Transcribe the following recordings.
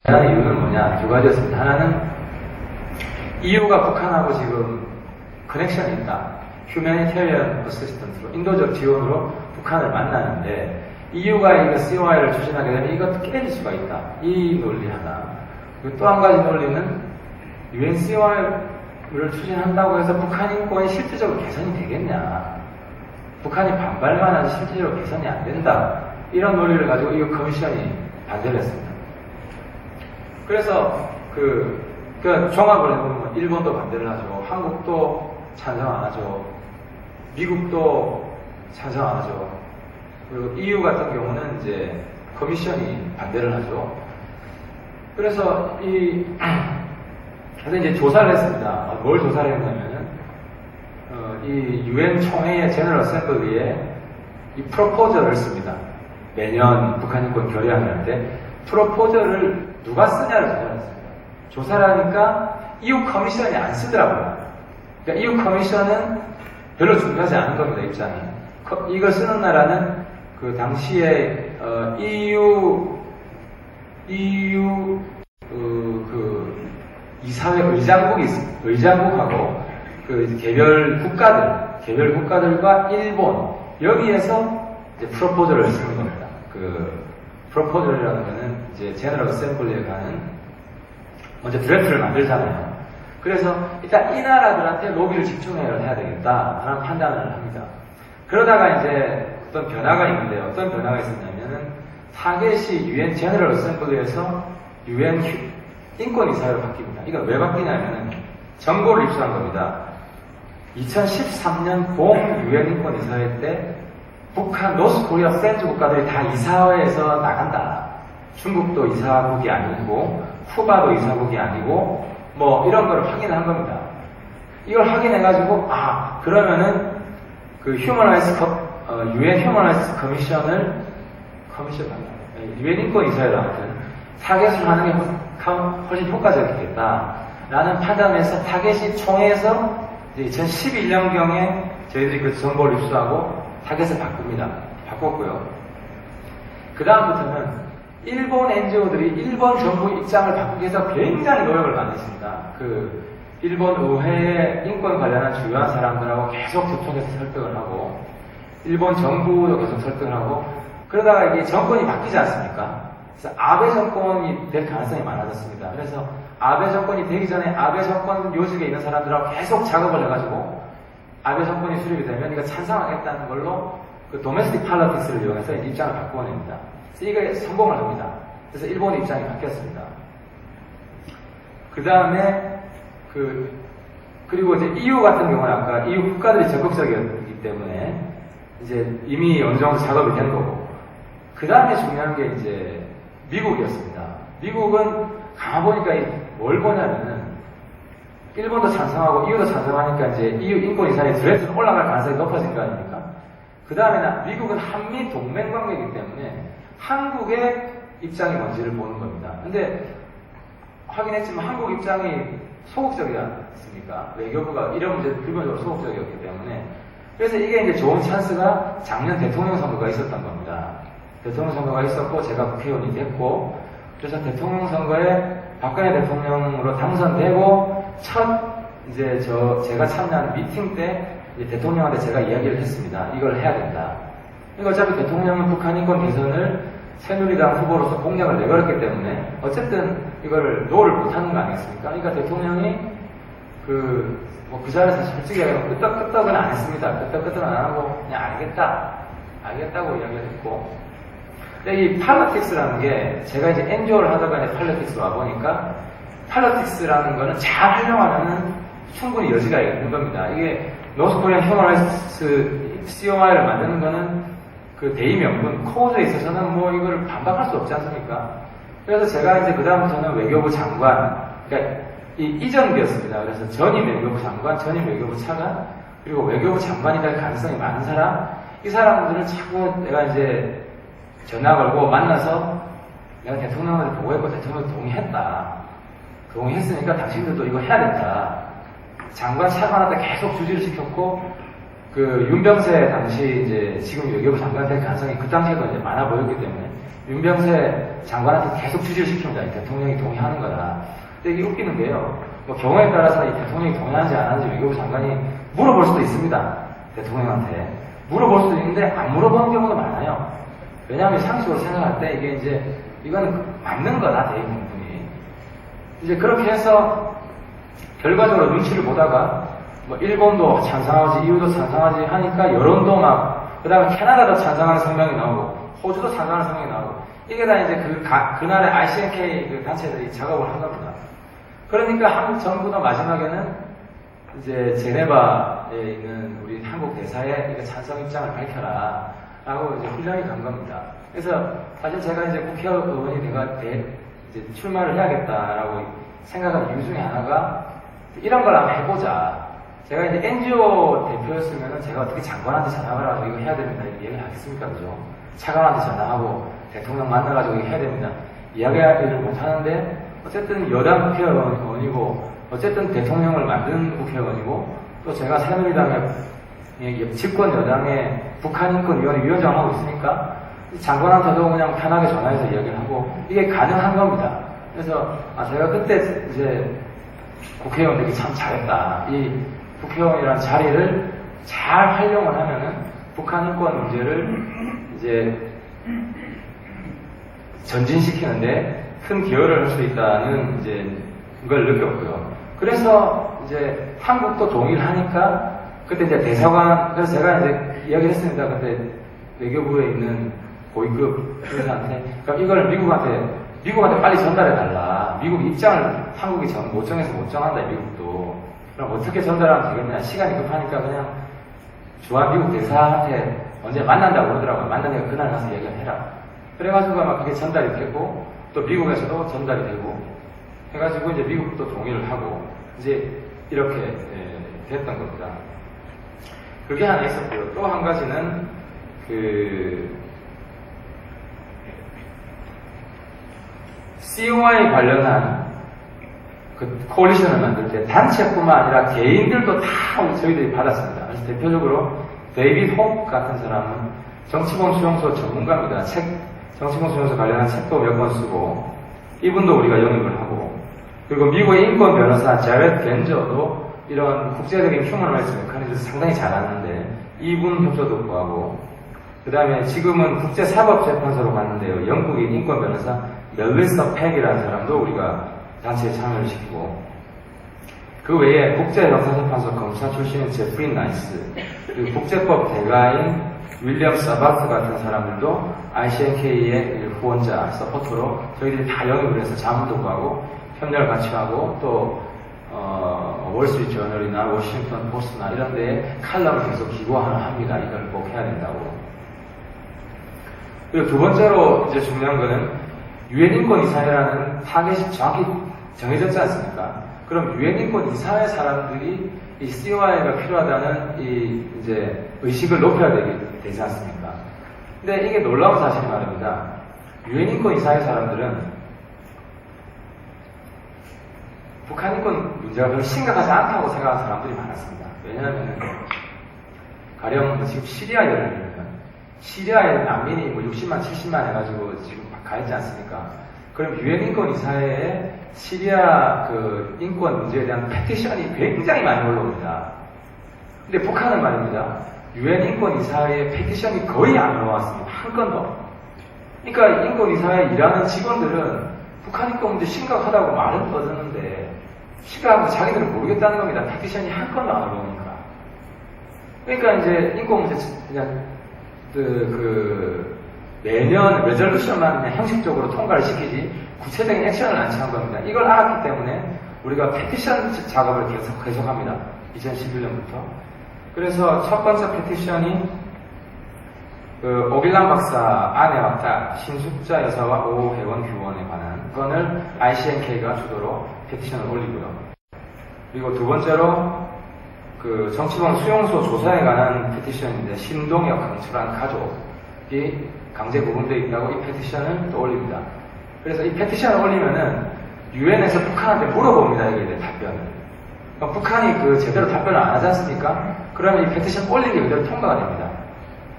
하는 이유는 뭐냐? 두 가지였습니다. 하나는 EU가 북한하고 지금 커넥션이 있다. 휴메니테리언 어시스턴트로, 인도적 지원으로 북한을 만나는데 EU가 이거 COI를 추진하게 되면 이것도 깨질 수가 있다. 이 논리 하나. 그리고 또 한 가지 논리는 UN COI를 추진한다고 해서 북한 인권이 실질적으로 개선이 되겠냐. 북한이 반발만 하지 실질적으로 개선이 안 된다. 이런 논리를 가지고 EU 커미션이 반대를 했습니다. 그래서 종합을 해보면 일본도 반대를 하죠. 한국도 찬성 안 하죠. 미국도 찬성 안 하죠. 그리고 EU 같은 경우는 이제 커미션이 반대를 하죠. 그래서 그래서 이제 조사를 했습니다. 뭘 조사를 했냐면은 이 UN 총회의 제너럴 어셈블리에 이 프로포저를 씁니다. 매년 북한 인권 결의안을 때 프로포저를 누가 쓰냐를 조사를 했습니다. 조사를 하니까 EU 커미션이 안 쓰더라고요. 그러니까 EU 커미션은 별로 중요하지 않은 겁니다, 입장이. 이걸 쓰는 나라는 그 당시에 EU 이사회 의장국하고 그 개별 국가들과 일본 여기에서 이제 프로포저를 쓰는 겁니다. 그 프로포저라는 거는 이제 제너럴 어셈블리에 가는 먼저 드래프트를 만들잖아요. 그래서 일단 이 나라들한테 로비를 집중해야 되겠다라는 판단을 합니다. 그러다가 이제 어떤 변화가 있는데 어떤 변화가 있었냐면은 타겟이 UN 제너럴 어셈블리에서 UN 인권이사회로 바뀝니다. 이거 왜 바뀌냐면은 정보를 입수한 겁니다. 2013년 봄 UN 인권이사회 때 북한, 노스코리아 프렌즈 국가들이 다 이사회에서 나간다. 중국도 이사국이 아니고 쿠바도 이사국이 아니고 뭐 이런 걸 확인한 겁니다. 이걸 확인해가지고 그러면은 그 UN 휴먼 라이츠 커미션을 UN 인권이사회로 하여튼 타겟을 하는 게 훨씬 효과적이겠다라는 판단에서 타겟이 총회에서 2011년경에 저희들이 그 정보를 입수하고 타겟을 바꿨고요. 그 다음부터는 일본 NGO들이 일본 정부 입장을 바꾸기 위해서 굉장히 노력을 많이 했습니다. 그 일본 의회에 인권 관련한 주요한 사람들하고 계속 접촉해서 설득을 하고 일본 정부도 계속 설득을 하고 그러다가 이게 정권이 바뀌지 않습니까? 그래서 아베 정권이 될 가능성이 많아졌습니다. 그래서 아베 정권이 되기 전에 아베 정권 요직에 있는 사람들하고 계속 작업을 해가지고 아베 정권이 수립이 되면 이거 찬성하겠다는 걸로 그 도메스틱 팔러틱스를 이용해서 입장을 바꾸어냅니다. 그래서 이게 성공을 합니다. 그래서 일본의 입장이 바뀌었습니다. 그 다음에 그리고 이제 EU 같은 경우는 아까 EU 국가들이 적극적이었기 때문에 이제 이미 어느 정도 작업이 된 거고 그 다음에 중요한 게 이제 미국이었습니다. 미국은 가보니까 뭘 보냐면은 일본도 찬성하고 EU도 찬성하니까 이제 EU 인권이사회 드래프트는 올라갈 가능성이 높아진 거 아닙니까? 그 다음에는 미국은 한미 동맹 관계이기 때문에 한국의 입장이 뭔지를 보는 겁니다. 근데 확인했지만 한국 입장이 소극적이지 않습니까? 외교부가 이런 문제에 기본적으로 소극적이었기 때문에 그래서 이게 이제 좋은 찬스가 작년 대통령 선거가 있었던 겁니다. 대통령 선거가 있었고 제가 국회의원이 됐고 그래서 대통령 선거에 박근혜 대통령으로 당선되고 이제 제가 참여한 미팅 때 이제 대통령한테 제가 이야기를 했습니다. 이걸 해야 된다. 그러니까 어차피 대통령은 북한 인권 개선을 새누리당 후보로서 공약을 내걸었기 때문에 어쨌든 이거를 노를 못하는 거 아니겠습니까? 그러니까 대통령이 그 자리에서 솔직히 끄떡끄떡은 안 했습니다. 끄떡끄떡은 안 하고 그냥 알겠다고 이야기를 했고 근데 이 팔러틱스라는 게 제가 이제 NGO를 하다가 이제 팔러틱스 와보니까 팔러틱스라는 거는 잘 활용하면은 충분히 여지가 있는 겁니다. 이게 노스코리안 휴먼 라이츠 COI를 만드는 거는 그 대의명분, 코드에 있어서는 뭐 이걸 반박할 수 없지 않습니까? 그래서 제가 이제 그다음부터는 외교부 장관, 그러니까 이전기였습니다. 그래서 전임 외교부 장관, 전임 외교부 차관, 그리고 외교부 장관이 될 가능성이 많은 사람, 이 사람들을 자꾸 내가 이제 전화 걸고 만나서 내가 대통령한테 보고했고 대통령이 동의했으니까 당신들도 이거 해야 된다. 장관 차관한테 계속 주지를 시켰고 그 윤병세 당시 이제 지금 외교부 장관 될 가능성이 그 당시에도 이제 많아 보였기 때문에 윤병세 장관한테 계속 주지를 시킵니다. 이 대통령이 동의하는 거다. 근데 이게 웃기는 게요. 뭐 경우에 따라서 이 대통령이 동의하는지 안 하는지 외교부 장관이 물어볼 수도 있습니다. 대통령한테. 물어볼 수도 있는데 안 물어보는 경우도 많아요. 왜냐하면 상식으로 생각할 때 이게 이제 이거는 맞는 거다, 대의 공분이. 이제 그렇게 해서 결과적으로 눈치를 보다가 뭐 일본도 찬성하지, EU도 찬성하지 하니까 여론도 막, 그 다음에 캐나다도 찬성하는 성명이 나오고, 호주도 찬성하는 성명이 나오고, 이게 다 이제 그날의 ICNK 그 단체들이 작업을 한 겁니다. 그러니까 한국 정부도 마지막에는 이제 제네바에 있는 우리 한국 대사에 이거 찬성 입장을 밝혀라 라고 이제 훈련이 간 겁니다. 그래서 사실 제가 이제 국회의원이 이제 출마를 해야겠다라고 생각한 이유 중에 하나가 이런 걸 한번 해보자. 제가 이제 NGO 대표였으면은 제가 어떻게 장관한테 전화를 하고 이거 해야 됩니다. 이렇게 얘기를 하겠습니까? 그죠? 차관한테 전화하고 대통령 만나가지고 이거 해야 됩니다. 이야기를 못 하는데 어쨌든 여당 국회의원이고 어쨌든 대통령을 만든 국회의원이고 또 제가 새누리당의 집권 여당의 북한인권위원회 위원장을 하고 있으니까 장관한테도 그냥 편하게 전화해서 이야기를 하고 이게 가능한 겁니다. 그래서 제가 그때 이제 국회의원 되기 참 잘했다. 이 국회의원이라는 자리를 잘 활용을 하면은 북한 인권 문제를 이제 전진시키는데 큰 기여를 할 수 있다는 이제 걸 느꼈고요. 그래서 이제 한국도 동의를 하니까 그때 이제 대사관, 그래서 제가 이제 이야기를 했습니다. 그때 외교부에 있는 고위급 의사한테 그러니까 이걸 미국한테 빨리 전달해달라. 미국 입장을 한국이 못 정해서 못 정한다, 미국도. 그럼 어떻게 전달하면 되겠냐. 시간이 급하니까 그냥 주한 미국 대사한테 언제 만난다고 그러더라고요. 만나니까 그날 가서 얘기를 해라. 그래가지고 아마 그게 전달이 됐고, 또 미국에서도 전달이 되고, 해가지고 이제 미국도 동의를 하고, 이제 이렇게 됐던 겁니다. 그게 하나 있었고요. 또 한 가지는, COI 관련한 그 코alition을 만들 때 단체뿐만 아니라 개인들도 다 저희들이 받았습니다. 그래서 대표적으로 데이빗 혹 같은 사람은 정치범 수용소 전문가입니다. 정치범 수용소 관련한 책도 몇 권 쓰고 이분도 우리가 영입을 하고 그리고 미국의 인권 변호사 제렛 겐저도 이런 국제적인 휴먼 라이츠 메커니즘을 상당히 잘 아는데 이분 협조도 구하고 그 다음에 지금은 국제사법재판소로 갔는데요. 영국인 인권 변호사 멜리사 팩이라는 사람도 우리가 단체에 참여를 시키고 그 외에 국제형사재판소 검사 출신인 제프리 나이스 그리고 국제법 대가인 윌리엄 사바트 같은 사람들도 ICNK의 후원자, 서포터로 저희들이 다 영입을 해서 자문도 구하고 협력을 같이 하고 또 월스트리트저널이나 워싱턴 포스트나 이런 데에 칼럼을 계속 기고합니다. 이걸 꼭 해야 된다고. 그리고 두 번째로 이제 중요한 거는 유엔 인권 이사회라는 타겟이 정확히 정해졌지 않습니까? 그럼 유엔 인권 이사회 사람들이 이 COI가 필요하다는 이 이제 의식을 높여야 되지 않습니까? 근데 이게 놀라운 사실이 말입니다. 유엔 인권 이사회 사람들은 북한 인권 문제가 별로 심각하지 않다고 생각하는 사람들이 많았습니다. 왜냐하면 가령 지금 시리아 예를 들면 시리아에 난민이 뭐 60만, 70만 해가지고 지금 가 있지 않습니까? 그럼 유엔 인권 이사회에 시리아 그 인권 문제에 대한 페티션이 굉장히 많이 올라옵니다. 근데 북한은 말입니다. 유엔 인권 이사회에 페티션이 거의 안 올라왔습니다. 한 건도. 그러니까 인권 이사회에 일하는 직원들은 북한 인권 문제 심각하다고 말은 뻗었는데 심각한 거 자기들은 모르겠다는 겁니다. 페티션이 한 건도 안 올라오니까. 그러니까 이제 인권 문제 그냥 매년 레졸루션만 그냥 형식적으로 통과를 시키지 구체적인 액션을 안 취한 겁니다. 이걸 알았기 때문에 우리가 페티션 작업을 계속합니다. 2011년부터. 그래서 첫 번째 페티션이 오빌란 박사 아내와 딸, 신숙자 여사와 오 회원 규원에 관한 건을 ICNK가 주도로 페티션을 올리고요. 그리고 두 번째로 정치범 수용소 조사에 관한 페티션인데 신동엽 강철한 가족이 강제 구금되어 있다고 이 페티션을 또 올립니다. 그래서 이 페티션을 올리면은 유엔에서 북한한테 물어봅니다. 이게 답변을. 그럼 북한이 제대로 답변을 안 하지 않습니까? 그러면 이 페티션 올린 게 그대로 통과가 됩니다.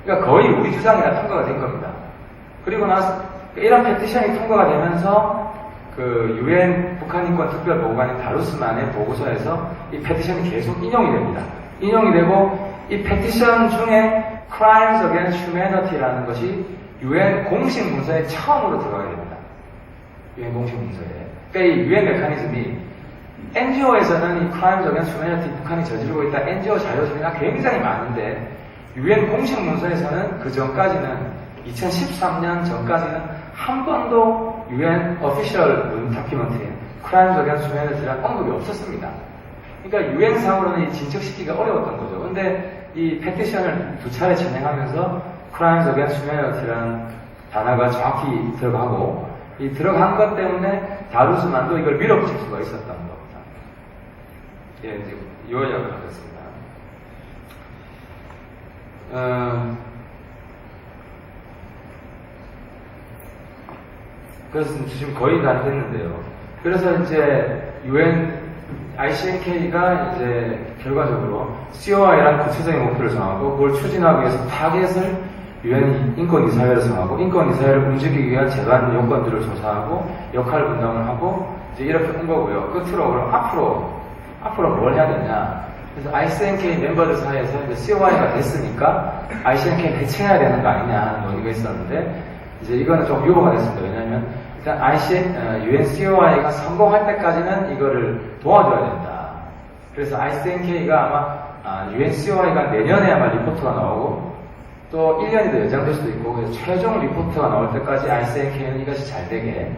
그러니까 거의 우리 주장이나 통과가 된 겁니다. 그리고 나서 이런 페티션이 통과가 되면서 그 UN 북한인권 특별보고관인 다루스만의 보고서에서 이 페티션이 계속 인용이 됩니다. 인용이 되고 이 페티션 중에 Crimes Against Humanity라는 것이 UN 공식 문서에 처음으로 들어가게 됩니다. UN 공식 문서에. 그러니까 이 UN 메커니즘이 NGO에서는 이 Crimes Against Humanity 북한이 저지르고 있다 NGO 자료집이나 굉장히 많은데 UN 공식 문서에서는 그 전까지는 2013년 전까지는 한 번도 UN Official 다큐멘터리에 Crimes Against Humanity라는 언급이 없었습니다. 그러니까 유엔상으로는 진척시키기가 어려웠던 거죠. 근데 이 페티션을 두 차례 진행하면서 Crimes Against Humanity라는 단어가 정확히 들어가고 이 들어간 것 때문에 다루스만도 이걸 밀어붙일 수가 있었던 겁니다. 예, 이제 요약을 하겠습니다. 그래서 지금 거의 다 됐는데요. 그래서 이제 ICNK가 이제 결과적으로 COI라는 구체적인 목표를 정하고 그걸 추진하기 위해서 타겟을 UN 인권이사회를 정하고 인권이사회를 움직이기 위한 제반 요건들을 조사하고 역할 분담을 하고 이제 이렇게 한 거고요. 끝으로 그럼 앞으로 뭘 해야 되냐? 그래서 ICNK 멤버들 사이에서 이제 COI가 됐으니까 ICNK 대체해야 되는 거 아니냐 하는 논의가 있었는데 이제 이거는 좀 유보가 됐습니다. 왜냐하면 일단 UN COI가 성공할 때까지는 이거를 도와줘야 된다. 그래서 ICNK가 아마 UN COI가 내년에 아마 리포트가 나오고 또 1년이 더 연장될 수도 있고 그래서 최종 리포트가 나올 때까지 ICNK는 이것이 잘 되게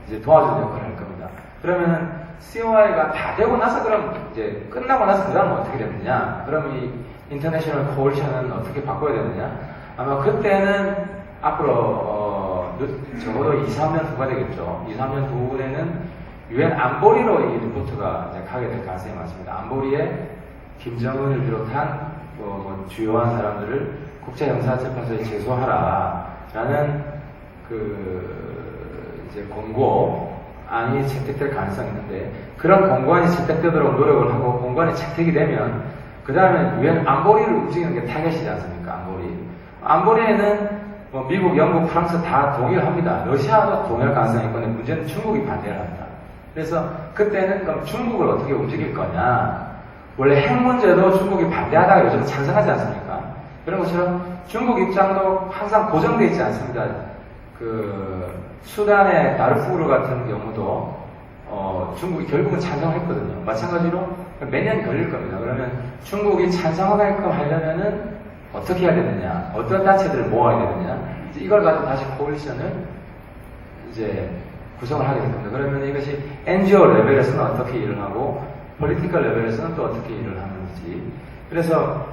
이제 도와주는 역할을 할 겁니다. 그러면은 COI가 다 되고 나서 그럼 이제 끝나고 나서 그 다음은 어떻게 되느냐? 그럼 이 인터내셔널 코얼리션은 어떻게 바꿔야 되느냐? 아마 그때는 앞으로 적어도 2, 3년 후가 되겠죠. 2, 3년 후에는 UN 안보리로 이 리포트가 이제 가게 될 가능성이 많습니다. 안보리에 김정은을 비롯한 뭐 주요한 사람들을 국제형사재판소에 제소하라라는 그 이제 공고안이 채택될 가능성이 있는데 그런 공고안이 채택되도록 노력을 하고 공고안이 채택이 되면 그 다음에 UN 안보리를 움직이는 게 타겟이지 않습니까? 안보리에는 뭐 미국, 영국, 프랑스 다 동의를 합니다. 러시아도 동의할 가능성이 있고 문제는 중국이 반대를 합니다. 그래서 그때는 그럼 중국을 어떻게 움직일 거냐? 원래 핵 문제도 중국이 반대하다가 요즘 찬성하지 않습니까? 그런 것처럼 중국 입장도 항상 고정되어 있지 않습니다. 그 수단의 다르푸르 같은 경우도 중국이 결국은 찬성했거든요. 마찬가지로 몇 년이 걸릴 겁니다. 그러면 중국이 찬성하게끔 하려면은 어떻게 해야 되느냐, 어떤 단체들을 모아야 되느냐, 이걸 가지고 다시 코얼리션을 이제 구성을 하게 될 겁니다. 그러면 이것이 NGO 레벨에서는 어떻게 일을 하고, 폴리티컬 레벨에서는 또 어떻게 일을 하는지. 그래서,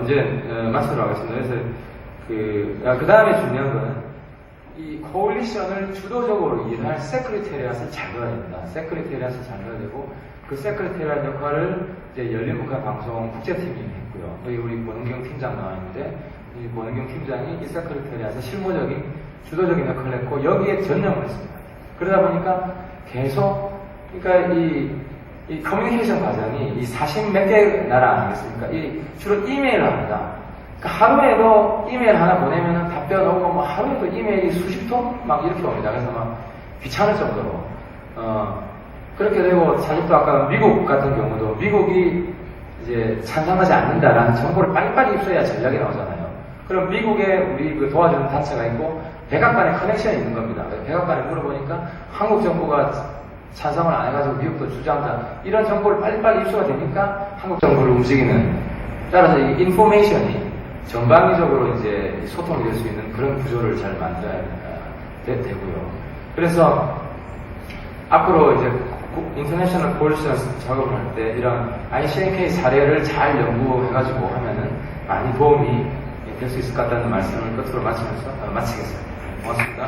이제, 마치도록 하겠습니다. 그래서, 그 다음에 중요한 거는, 이 코얼리션을 주도적으로 일할 세크리테리앗을 잘 넣어야 됩니다. 세크리테리앗을 잘 넣어야 되고, 그 세크리테리앗 역할을 이제 열린북한 방송 국제팀이 했고요. 여기 우리 권은경 팀장 나와 있는데, 이 권은경 팀장이 이 세크리테리앗의 실무적인, 주도적인 역할을 했고, 여기에 전념을 했습니다. 그러다 보니까 계속, 그러니까 이 커뮤니케이션 과정이 이 40몇 개 나라 아니겠습니까? 주로 이메일을 합니다. 그러니까 하루에도 이메일 하나 보내면 답변 오고, 뭐 하루에도 이메일이 수십 통? 막 이렇게 옵니다. 그래서 막 귀찮을 정도로. 그렇게 되고, 사실 또 아까 미국 같은 경우도 미국이 이제 찬성하지 않는다라는 정보를 빨리빨리 입수해야 전략이 나오잖아요. 그럼 미국에 우리 그 도와주는 단체가 있고, 백악관에 커넥션이 있는 겁니다. 백악관에 물어보니까 한국 정부가 찬성을 안 해가지고 미국도 주저한다. 이런 정보를 빨리빨리 입수가 되니까 한국 정부를 움직이는, 따라서 이 인포메이션이 전방위적으로 이제 소통이 될 수 있는 그런 구조를 잘 만들어야 되고요. 그래서 앞으로 이제 인터내셔널 코얼리션 작업을 할 때 이런 ICNK 사례를 잘 연구해가지고 하면은 많이 도움이 될 수 있을 것 같다는 말씀을 끝으로 마치면서 마치겠습니다. 고맙습니다.